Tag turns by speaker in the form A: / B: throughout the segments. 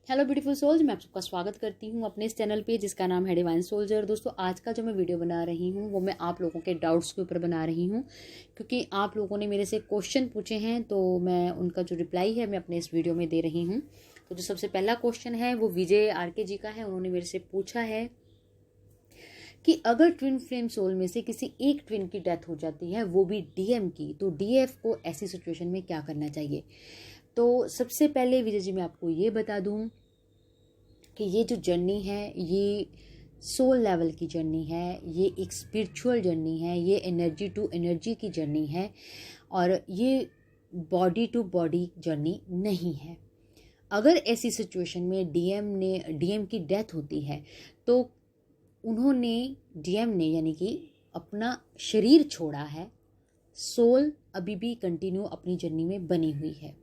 A: Hello beautiful souls, मैं आप सबका स्वागत करती हूँ अपने इस चैनल पे जिसका नाम है डिवाइन सोल्जर। दोस्तों, आज का जो मैं वीडियो बना रही हूँ वो मैं आप लोगों के डाउट्स के ऊपर बना रही हूँ, क्योंकि आप लोगों ने मेरे से क्वेश्चन पूछे हैं तो मैं उनका जो रिप्लाई है मैं अपने इस वीडियो में दे रही हूँ। तो जो सबसे पहला क्वेश्चन है वो विजय आरके जी का है। उन्होंने मेरे से पूछा है कि अगर ट्विन फ्लेम सोल में से किसी एक ट्विन की डेथ हो जाती है, वो भी डीएम की, तो डीएफ को ऐसी सिचुएशन में क्या करना चाहिए। तो सबसे पहले विजय जी मैं आपको ये बता दूं कि ये जो जर्नी है ये सोल लेवल की जर्नी है, ये एक स्पिरिचुअल जर्नी है, ये एनर्जी टू एनर्जी की जर्नी है और ये बॉडी टू बॉडी जर्नी नहीं है। अगर ऐसी सिचुएशन में डीएम की डेथ होती है तो डीएम ने यानी कि अपना शरीर छोड़ा है, सोल अभी भी कंटिन्यू अपनी जर्नी में बनी हुई है।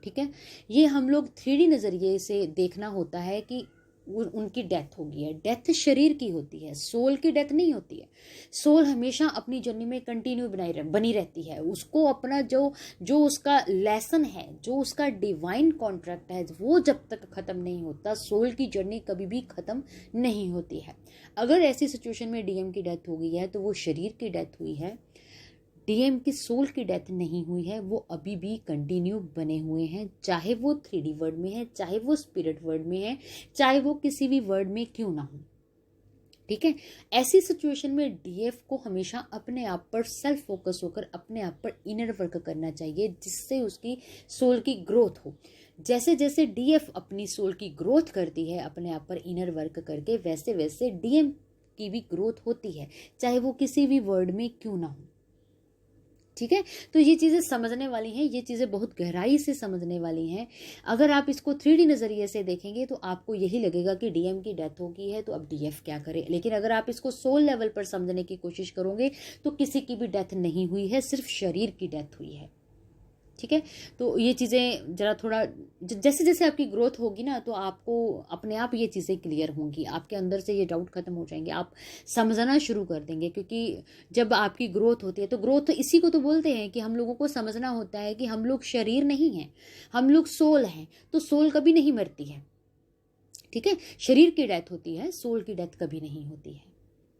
A: ठीक है, ये हम लोग 3D नज़रिए से देखना होता है कि उनकी डेथ होगी है। डेथ शरीर की होती है, सोल की डेथ नहीं होती है। सोल हमेशा अपनी जर्नी में कंटिन्यू बनी रहती है। उसको अपना जो उसका लेसन है, जो उसका डिवाइन कॉन्ट्रैक्ट है, वो जब तक ख़त्म नहीं होता, सोल की जर्नी कभी भी ख़त्म नहीं होती है। अगर ऐसी सिचुएशन में डीएम की डेथ हो गई है तो वो शरीर की डेथ हुई है, डीएम की सोल की डेथ नहीं हुई है। वो अभी भी कंटिन्यू बने हुए हैं, चाहे वो 3D वर्ल्ड में है, चाहे वो स्पिरिट वर्ल्ड में है, चाहे वो किसी भी वर्ल्ड में क्यों ना हो। ठीक है, ऐसी सिचुएशन में डीएफ को हमेशा अपने आप पर सेल्फ फोकस होकर अपने आप पर इनर वर्क करना चाहिए, जिससे उसकी सोल की ग्रोथ हो। जैसे जैसे डीएफ अपनी सोल की ग्रोथ करती है अपने आप पर इनर वर्क करके, वैसे वैसे डीएम की भी ग्रोथ होती है, चाहे वो किसी भी वर्ल्ड में क्यों ना हो। ठीक है, तो ये चीज़ें समझने वाली हैं, ये चीज़ें बहुत गहराई से समझने वाली हैं। अगर आप इसको 3D नज़रिए से देखेंगे तो आपको यही लगेगा कि डीएम की डेथ हो गई है तो अब डीएफ क्या करे। लेकिन अगर आप इसको सोल लेवल पर समझने की कोशिश करोगे तो किसी की भी डेथ नहीं हुई है, सिर्फ शरीर की डेथ हुई है। ठीक है, तो ये चीज़ें जरा थोड़ा जैसे जैसे आपकी ग्रोथ होगी ना, तो आपको अपने आप ये चीज़ें क्लियर होंगी, आपके अंदर से ये डाउट खत्म हो जाएंगे, आप समझना शुरू कर देंगे। क्योंकि जब आपकी ग्रोथ होती है तो ग्रोथ इसी को तो बोलते हैं कि हम लोगों को समझना होता है कि हम लोग शरीर नहीं हैं, हम लोग सोल हैं। तो सोल कभी नहीं मरती है। ठीक है, शरीर की डेथ होती है, सोल की डेथ कभी नहीं होती है।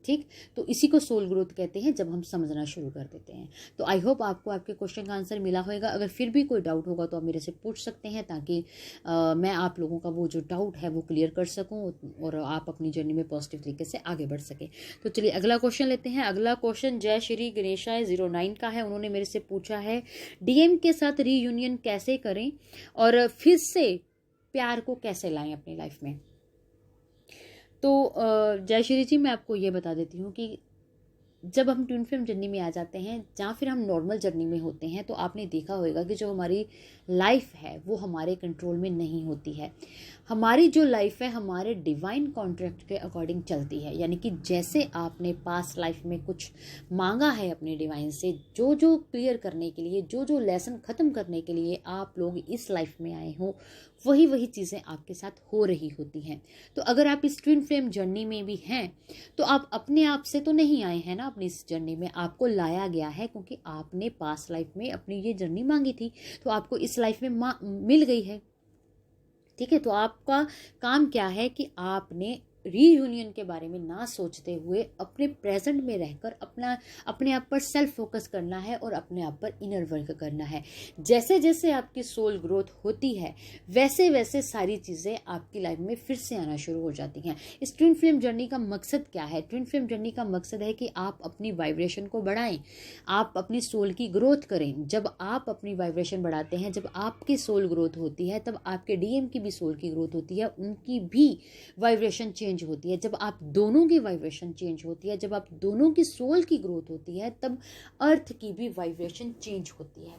A: ठीक, तो इसी को सोल ग्रोथ कहते हैं जब हम समझना शुरू कर देते हैं। तो आई होप आपको आपके क्वेश्चन का आंसर मिला होगा। अगर फिर भी कोई डाउट होगा तो आप मेरे से पूछ सकते हैं, ताकि मैं आप लोगों का वो जो डाउट है वो क्लियर कर सकूं और आप अपनी जर्नी में पॉजिटिव तरीके से आगे बढ़ सकें। तो चलिए अगला क्वेश्चन लेते हैं। अगला क्वेश्चन जय श्री गणेशाय 09 का है। उन्होंने मेरे से पूछा है डीएम के साथ रीयूनियन कैसे करें और फिर से प्यार को कैसे लाएं अपनी लाइफ में। तो जय श्री जी, मैं आपको ये बता देती हूँ कि जब हम ट्विन फ्लेम जर्नी में आ जाते हैं या फिर हम नॉर्मल जर्नी में होते हैं, तो आपने देखा होगा कि जो हमारी लाइफ है वो हमारे कंट्रोल में नहीं होती है। हमारी जो लाइफ है हमारे डिवाइन कॉन्ट्रैक्ट के अकॉर्डिंग चलती है। यानी कि जैसे आपने पास्ट लाइफ में कुछ मांगा है अपने डिवाइन से, जो जो क्लियर करने के लिए, जो जो लेसन ख़त्म करने के लिए आप लोग इस लाइफ में आए हो, वही वही चीज़ें आपके साथ हो रही होती हैं। तो अगर आप इस ट्विन फ्लेम जर्नी में भी हैं तो आप अपने आप से तो नहीं आए हैं ना अपनी इस जर्नी में, आपको लाया गया है, क्योंकि आपने पास्ट लाइफ में अपनी ये जर्नी मांगी थी तो आपको इस लाइफ में मिल गई है। ठीक है, तो आपका काम क्या है कि आपने रीयूनियन के बारे में ना सोचते हुए अपने प्रेजेंट में रहकर अपने आप पर सेल्फ फोकस करना है और अपने आप पर इनर वर्क करना है। जैसे जैसे आपकी सोल ग्रोथ होती है वैसे वैसे सारी चीज़ें आपकी लाइफ में फिर से आना शुरू हो जाती हैं। इस ट्विन फ्लेम जर्नी का मकसद क्या है? ट्विन फ्लेम जर्नी का मकसद है कि आप अपनी वाइब्रेशन को बढ़ाएं, आप अपनी सोल की ग्रोथ करें। जब आप अपनी वाइब्रेशन बढ़ाते हैं, जब आपकी सोल ग्रोथ होती है, तब आपके डीएम की भी सोल की ग्रोथ होती है, उनकी भी वाइब्रेशन चेंज होती है। जब आप दोनों की वाइब्रेशन चेंज होती है, जब आप दोनों की सोल की ग्रोथ होती है, तब अर्थ की भी वाइब्रेशन चेंज होती है।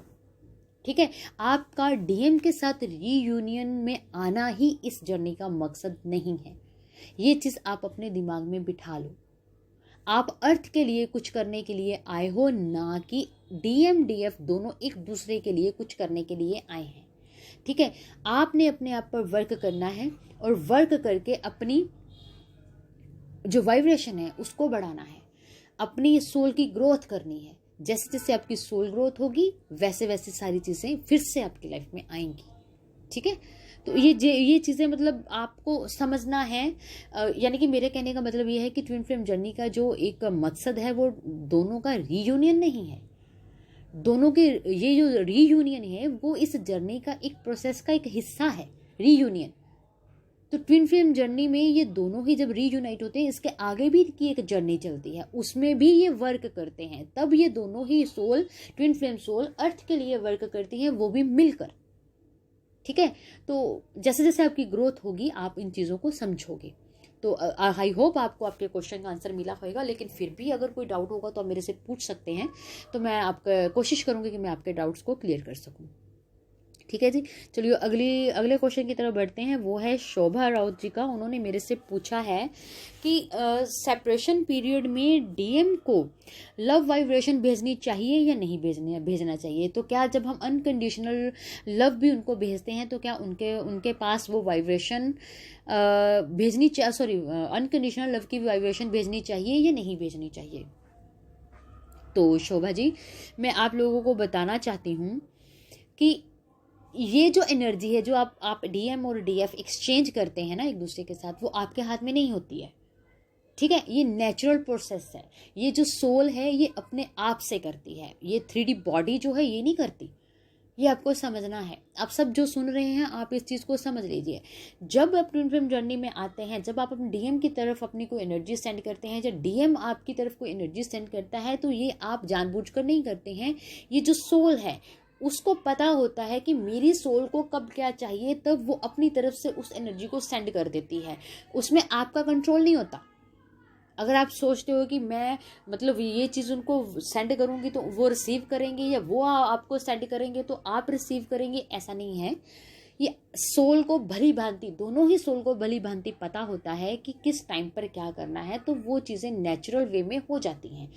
A: ठीक है, आपका डीएम के साथ रीयूनियन में आना ही इस जर्नी का मकसद नहीं है। ये चीज आप अपने दिमाग में बिठा लो। आप अर्थ के लिए कुछ करने के लिए आए हो, ना कि डीएम डीएफ दोनों एक दूसरे के लिए कुछ करने के लिए आए हैं। ठीक है, आपने अपने आप पर वर्क करना है और वर्क करके अपनी जो वाइब्रेशन है उसको बढ़ाना है, अपनी सोल की ग्रोथ करनी है। जैसे जैसे आपकी सोल ग्रोथ होगी वैसे वैसे सारी चीज़ें फिर से आपकी लाइफ में आएंगी। ठीक है। तो ये चीज़ें मतलब आपको समझना है। यानी कि मेरे कहने का मतलब ये है कि ट्विन फ्लेम जर्नी का जो एक मकसद है वो दोनों का रीयूनियन नहीं है। दोनों के ये जो रीयूनियन है वो इस जर्नी का एक प्रोसेस का एक हिस्सा है, रीयूनियन। तो ट्विन फ्लेम जर्नी में ये दोनों ही जब रीयूनाइट होते हैं, इसके आगे भी की एक जर्नी चलती है, उसमें भी ये वर्क करते हैं। तब ये दोनों ही सोल, ट्विन फ्लेम सोल अर्थ के लिए वर्क करती हैं, वो भी मिलकर। ठीक है। तो जैसे जैसे आपकी ग्रोथ होगी आप इन चीज़ों को समझोगे। तो आई होप आपको आपके क्वेश्चन का आंसर मिला होगा, लेकिन फिर भी अगर कोई डाउट होगा तो आप मेरे से पूछ सकते हैं। तो मैं आपका कोशिश करूंगी कि मैं आपके डाउट्स को क्लियर कर सकूं। ठीक है जी। चलिए अगले क्वेश्चन की तरफ बढ़ते हैं। वो है शोभा राउत जी का। उन्होंने मेरे से पूछा है कि सेपरेशन पीरियड में डीएम को लव वाइब्रेशन भेजनी चाहिए या नहीं भेजना चाहिए। तो क्या जब हम अनकंडीशनल लव भी उनको भेजते हैं तो क्या उनके पास वो वाइब्रेशन भेजनी चाहिए, सॉरी अनकंडीशनल लव की वाइब्रेशन भेजनी चाहिए या नहीं भेजनी चाहिए। तो शोभा जी, मैं आप लोगों को बताना चाहती हूँ कि ये जो एनर्जी है जो आप डीएम और डीएफ एक्सचेंज करते हैं ना एक दूसरे के साथ, वो आपके हाथ में नहीं होती है। ठीक है। ये नेचुरल प्रोसेस है। ये जो सोल है ये अपने आप से करती है। ये 3D बॉडी जो है ये नहीं करती। ये आपको समझना है। आप सब जो सुन रहे हैं आप इस चीज़ को समझ लीजिए। जब आप ट्विन फ्लेम जर्नी में आते हैं, जब आप अपने डीएम की तरफ अपनी कोई एनर्जी सेंड करते हैं, जब डीएम आपकी तरफ कोई एनर्जी सेंड करता है, तो ये आप जानबूझकर नहीं करते हैं। ये जो सोल है उसको पता होता है कि मेरी सोल को कब क्या चाहिए, तब वो अपनी तरफ से उस एनर्जी को सेंड कर देती है। उसमें आपका कंट्रोल नहीं होता। अगर आप सोचते हो कि मैं मतलब ये चीज़ उनको सेंड करूंगी तो वो रिसीव करेंगे, या वो आपको सेंड करेंगे तो आप रिसीव करेंगे, ऐसा नहीं है। ये सोल को भली भांति, दोनों ही सोल को भली भांति पता होता है कि किस टाइम पर क्या करना है, तो वो चीज़ें नेचुरल वे में हो जाती हैं।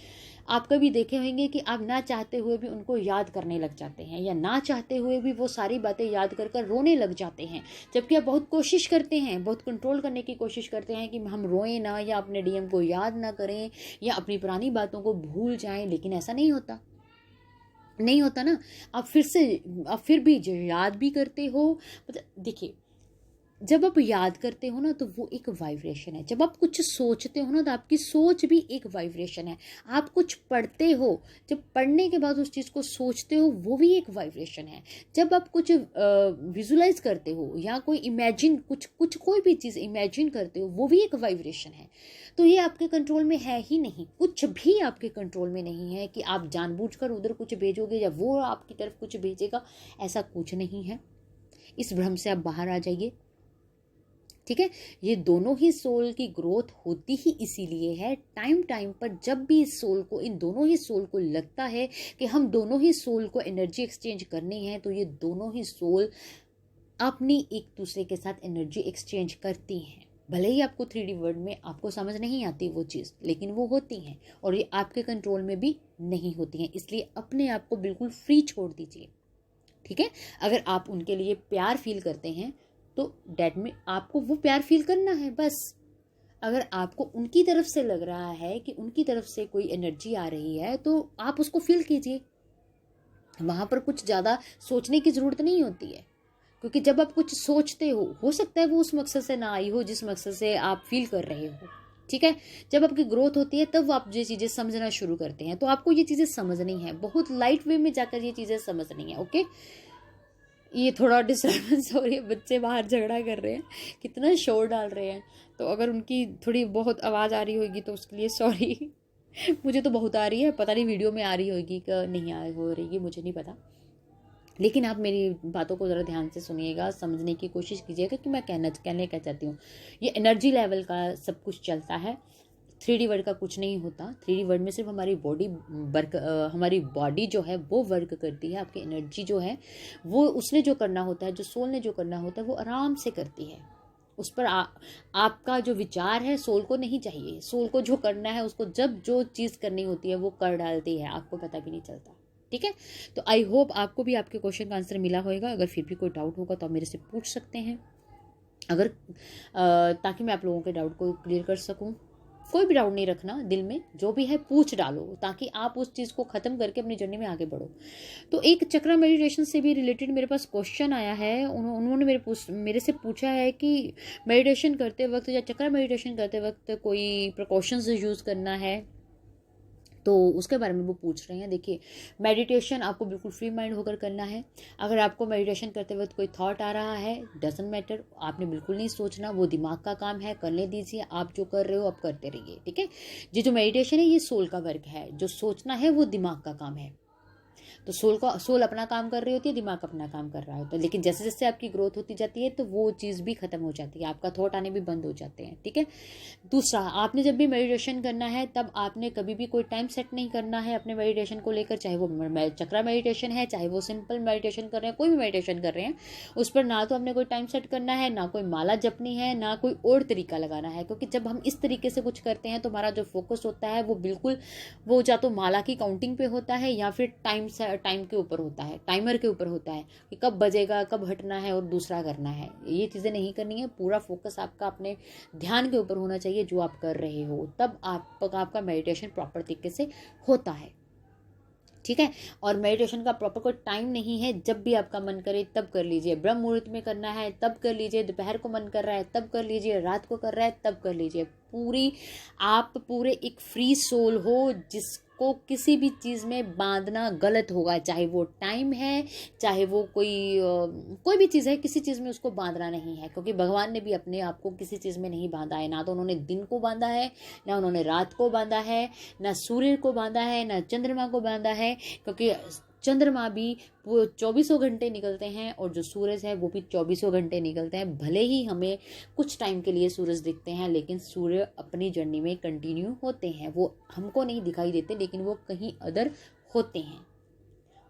A: आप कभी देखे होंगे कि आप ना चाहते हुए भी उनको याद करने लग जाते हैं, या ना चाहते हुए भी वो सारी बातें याद कर कर रोने लग जाते हैं, जबकि आप बहुत कोशिश करते हैं, बहुत कंट्रोल करने की कोशिश करते हैं कि हम रोएं ना, या अपने डीएम को याद ना करें, या अपनी पुरानी बातों को भूल जाएं, लेकिन ऐसा नहीं होता। नहीं होता ना। आप फिर भी जो याद भी करते हो, मतलब देखिए, जब आप याद करते हो ना तो वो एक वाइब्रेशन है। जब आप कुछ सोचते हो ना तो आपकी सोच भी एक वाइब्रेशन है। आप कुछ पढ़ते हो, जब पढ़ने के बाद उस चीज़ को सोचते हो, वो भी एक वाइब्रेशन है। जब आप कुछ विजुलाइज करते हो या कोई इमेजिन कोई भी चीज़ इमेजिन करते हो, वो भी एक वाइब्रेशन है। तो ये आपके कंट्रोल में है ही नहीं। कुछ भी आपके कंट्रोल में नहीं है कि आप जानबूझकर उधर कुछ भेजोगे या वो आपकी तरफ कुछ भेजेगा, ऐसा कुछ नहीं है। इस भ्रम से आप बाहर आ जाइए। ठीक है। ये दोनों ही सोल की ग्रोथ होती ही इसीलिए है। टाइम टाइम पर जब भी इस सोल को, इन दोनों ही सोल को लगता है कि हम दोनों ही सोल को एनर्जी एक्सचेंज करनी है, तो ये दोनों ही सोल अपनी एक दूसरे के साथ एनर्जी एक्सचेंज करती हैं। भले ही आपको 3D वर्ल्ड में आपको समझ नहीं आती वो चीज़, लेकिन वो होती हैं, और ये आपके कंट्रोल में भी नहीं होती हैं। इसलिए अपने आप को बिल्कुल फ्री छोड़ दीजिए। ठीक है। अगर आप उनके लिए प्यार फील करते हैं तो डैट में आपको वो प्यार फील करना है बस। अगर आपको उनकी तरफ से लग रहा है कि उनकी तरफ से कोई एनर्जी आ रही है, तो आप उसको फील कीजिए। वहां पर कुछ ज़्यादा सोचने की ज़रूरत नहीं होती है, क्योंकि जब आप कुछ सोचते हो सकता है वो उस मकसद से ना आई हो जिस मकसद से आप फील कर रहे हो। ठीक है। जब आपकी ग्रोथ होती है तब आप ये चीज़ें समझना शुरू करते हैं। तो आपको ये चीज़ें समझनी है, बहुत लाइट वे में जाकर ये चीज़ें समझनी है। ओके। ये थोड़ा डिस्टर्बेंस हो रही है, बच्चे बाहर झगड़ा कर रहे हैं, कितना शोर डाल रहे हैं, तो अगर उनकी थोड़ी बहुत आवाज़ आ रही होगी तो उसके लिए सॉरी। मुझे तो बहुत आ रही है, पता नहीं वीडियो में आ रही होगी कि नहीं हो रही, मुझे नहीं पता। लेकिन आप मेरी बातों को ज़रा ध्यान से सुनिएगा, समझने की कोशिश कीजिएगा कि मैं कहने क्या चाहती हूँ। ये एनर्जी लेवल का सब कुछ चलता है। 3D वर्ड का कुछ नहीं होता। 3D वर्ड में सिर्फ हमारी बॉडी जो है वो वर्क करती है। आपकी एनर्जी जो है वो उसने जो करना होता है, जो सोल ने जो करना होता है, वो आराम से करती है। उस पर आपका जो विचार है सोल को नहीं चाहिए। सोल को जो करना है उसको जब जो चीज़ करनी होती है वो कर डालती है, आपको पता भी नहीं चलता। ठीक है। तो आई होप आपको भी आपके क्वेश्चन का आंसर मिला होगा। अगर फिर भी कोई डाउट होगा तो आप मेरे से पूछ सकते हैं, अगर ताकि मैं आप लोगों के डाउट को क्लियर कर सकूं। कोई भी डाउट नहीं रखना दिल में, जो भी है पूछ डालो, ताकि आप उस चीज़ को ख़त्म करके अपनी जर्नी में आगे बढ़ो। तो एक चक्रा मेडिटेशन से भी रिलेटेड मेरे पास क्वेश्चन आया है। उन्होंने मेरे से पूछा है कि मेडिटेशन करते वक्त या चक्रा मेडिटेशन करते वक्त कोई प्रिकॉशंस यूज़ करना है, तो उसके बारे में वो पूछ रहे हैं। देखिए, मेडिटेशन आपको बिल्कुल फ्री माइंड होकर करना है। अगर आपको मेडिटेशन करते वक्त कोई थॉट आ रहा है, डजंट मैटर, आपने बिल्कुल नहीं सोचना, वो दिमाग का काम है, करने दीजिए। आप जो कर रहे हो आप करते रहिए, ठीक है। ये जो मेडिटेशन है ये सोल का वर्क है, जो सोचना है वो दिमाग का काम है। तो सोल अपना काम कर रही होती है, दिमाग अपना काम कर रहा होता है। लेकिन जैसे जैसे आपकी ग्रोथ होती जाती है तो वो चीज़ भी खत्म हो जाती है, आपका थॉट आने भी बंद हो जाते हैं, ठीक है। दूसरा, आपने जब भी मेडिटेशन करना है तब आपने कभी भी कोई टाइम सेट नहीं करना है अपने मेडिटेशन को लेकर, चाहे वो चक्रा मेडिटेशन है, चाहे वो सिंपल मेडिटेशन कर रहे हैं, कोई भी मेडिटेशन कर रहे हैं, उस पर ना तो आपने कोई टाइम सेट करना है, ना कोई माला जपनी है, ना कोई और तरीका लगाना है। क्योंकि जब हम इस तरीके से कुछ करते हैं तो हमारा जो फोकस होता है वो बिल्कुल वो या तो माला की काउंटिंग पे होता है या फिर टाइम के ऊपर होता है, टाइमर के ऊपर होता है कि कब बजेगा, कब हटना है और दूसरा करना है। ये चीज़ें नहीं करनी है। पूरा फोकस आपका अपने ध्यान के ऊपर होना चाहिए जो आप कर रहे हो, तब आपका मेडिटेशन प्रॉपर तरीके से होता है, ठीक है। और मेडिटेशन का प्रॉपर कोई टाइम नहीं है, जब भी आपका मन करे तब कर लीजिए। ब्रह्म मुहूर्त में करना है तब कर लीजिए, दोपहर को मन कर रहा है तब कर लीजिए, रात को कर रहा है तब कर लीजिए। आप पूरे एक फ्री सोल हो जिसको किसी भी चीज़ में बांधना गलत होगा, चाहे वो टाइम है, चाहे वो कोई भी चीज़ है, किसी चीज़ में उसको बांधना नहीं है। क्योंकि भगवान ने भी अपने आप को किसी चीज़ में नहीं बांधा है, ना तो उन्होंने दिन को बांधा है, ना उन्होंने रात को बांधा है, ना सूर्य को बांधा है, ना चंद्रमा को बांधा है। क्योंकि चंद्रमा भी 24 घंटे निकलते हैं और जो सूरज है वो भी 24 घंटे निकलते हैं। भले ही हमें कुछ टाइम के लिए सूरज दिखते हैं, लेकिन सूर्य अपनी जर्नी में कंटिन्यू होते हैं, वो हमको नहीं दिखाई देते, लेकिन वो कहीं अदर होते हैं।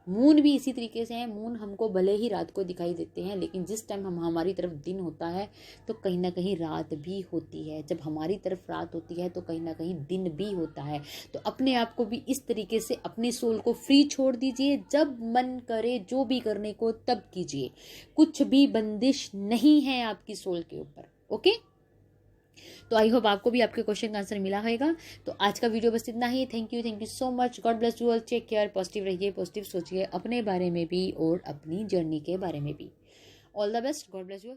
A: मून भी इसी तरीके से है। मून हमको भले ही रात को दिखाई देते हैं, लेकिन जिस टाइम हमारी तरफ दिन होता है तो कहीं ना कहीं रात भी होती है। जब हमारी तरफ रात होती है तो कहीं ना कहीं दिन भी होता है। तो अपने आप को भी इस तरीके से अपनी सोल को फ्री छोड़ दीजिए। जब मन करे जो भी करने को तब कीजिए, कुछ भी बंदिश नहीं है आपकी सोल के ऊपर, ओके। तो आई होप आपको भी आपके क्वेश्चन का आंसर मिला होगा। तो आज का वीडियो बस इतना ही। Thank you so much. God bless you all. Take care. Positive रहिए, पॉजिटिव सोचिए अपने बारे में भी और अपनी जर्नी के बारे में भी। All the best. God bless you.